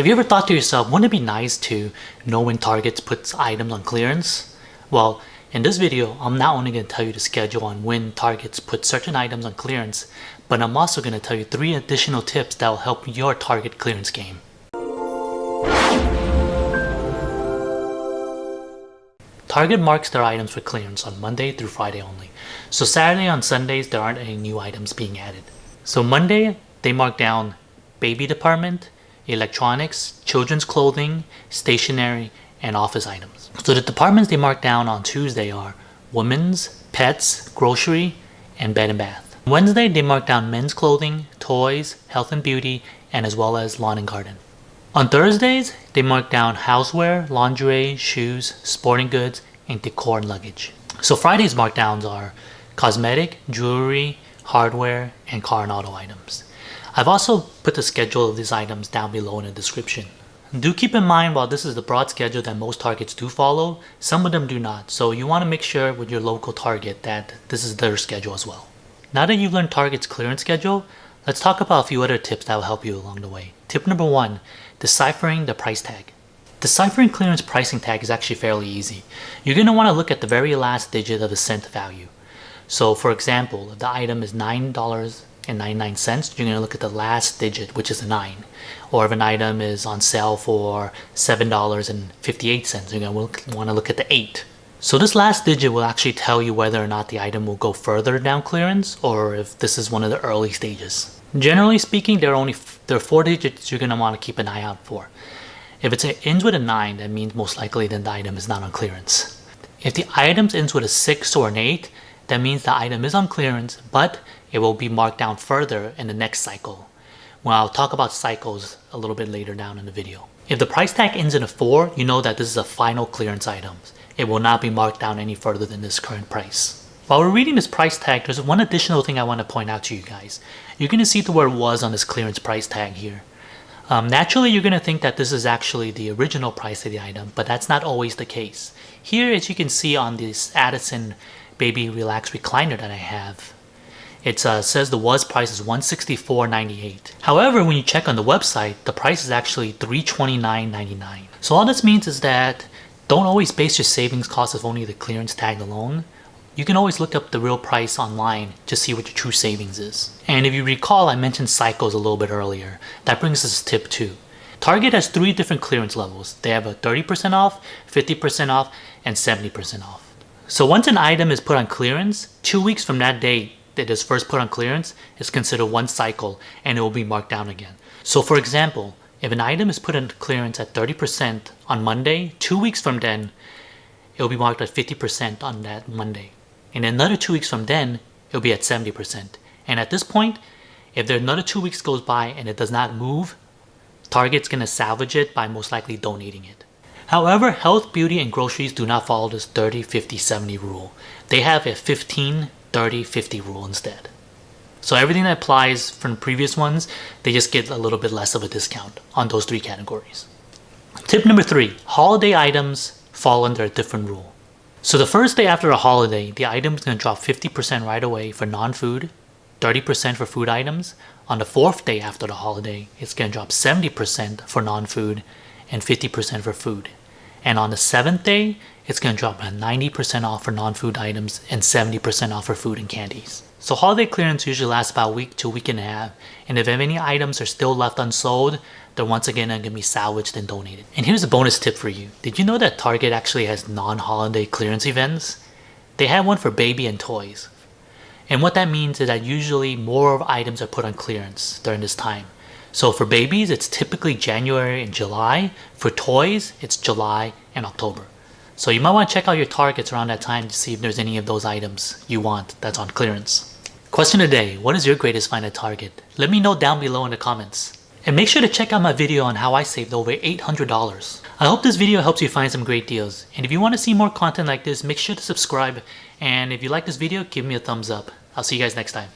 Have you ever thought to yourself, wouldn't it be nice to know when Target puts items on clearance? Well, in this video, I'm not only going to tell you the schedule on when Target put certain items on clearance, but I'm also going to tell you 3 additional tips that will help your Target clearance game. Target marks their items for clearance on Monday through Friday only. So Saturday and Sundays, there aren't any new items being added. So Monday, they mark down baby department, electronics, children's clothing, stationery, and office items. So the departments they mark down on Tuesday are women's, pets, grocery, and bed and bath. Wednesday, they mark down men's clothing, toys, health and beauty, and as well as lawn and garden. On Thursdays, they mark down houseware, lingerie, shoes, sporting goods, and decor and luggage. So Friday's markdowns are cosmetic, jewelry, hardware, and car and auto items. I've also put the schedule of these items down below in the description. Do keep in mind, while this is the broad schedule that most Targets do follow, some of them do not. So you want to make sure with your local Target that this is their schedule as well. Now that you've learned Target's clearance schedule, let's talk about a few other tips that will help you along the way. Tip number 1, deciphering the price tag. Deciphering clearance pricing tag is actually fairly easy. You're going to want to look at the very last digit of the cent value. So for example, if the item is $9.99, you're going to look at the last digit, which is a 9. Or if an item is on sale for $7.58, you're going to want to look at the 8. So this last digit will actually tell you whether or not the item will go further down clearance or if this is one of the early stages. Generally speaking, there are 4 digits you're going to want to keep an eye out for. If it ends with a 9, that means most likely then the item is not on clearance. If the item ends with a 6 or an 8, that means the item is on clearance, but it will be marked down further in the next cycle. Well, I'll talk about cycles a little bit later down in the video. If the price tag ends in a 4, you know that this is a final clearance item. It will not be marked down any further than this current price. While we're reading this price tag, there's one additional thing I want to point out to you guys. You're going to see where it was on this clearance price tag here. Naturally, you're going to think that this is actually the original price of the item, but that's not always the case. Here, as you can see on this Addison Baby Relax Recliner that I have, it says the was price is $164.98. However, when you check on the website, the price is actually $329.99. So all this means is that don't always base your savings cost of only the clearance tag alone. You can always look up the real price online to see what your true savings is. And if you recall, I mentioned cycles a little bit earlier. That brings us to tip 2. Target has 3 different clearance levels. They have a 30% off, 50% off, and 70% off. So once an item is put on clearance, 2 weeks from that date that is first put on clearance is considered one cycle and it will be marked down again. So for example, if an item is put on clearance at 30% on Monday, 2 weeks from then, it will be marked at 50% on that Monday. And another 2 weeks from then, it will be at 70%. And at this point, if there another 2 weeks goes by and it does not move, Target's going to salvage it by most likely donating it. However, health, beauty, and groceries do not follow this 30, 50, 70 rule. They have a 15, 30, 50 rule instead. So everything that applies from previous ones, they just get a little bit less of a discount on those 3 categories. Tip number 3, holiday items fall under a different rule. So the first day after a holiday, the item is going to drop 50% right away for non-food, 30% for food items. On the 4th day after the holiday, it's going to drop 70% for non-food and 50% for food. And on the 7th day, it's going to drop 90% off for non-food items and 70% off for food and candies. So holiday clearance usually lasts about a week to a week and a half. And if any items are still left unsold, they're once again going to be salvaged and donated. And here's a bonus tip for you. Did you know that Target actually has non-holiday clearance events? They have one for baby and toys. And what that means is that usually more items are put on clearance during this time. So for babies, it's typically January and July. For toys, it's July and October. So you might want to check out your Targets around that time to see if there's any of those items you want that's on clearance. Question of the day, what is your greatest find at Target? Let me know down below in the comments. And make sure to check out my video on how I saved over $800. I hope this video helps you find some great deals. And if you want to see more content like this, make sure to subscribe. And if you like this video, give me a thumbs up. I'll see you guys next time.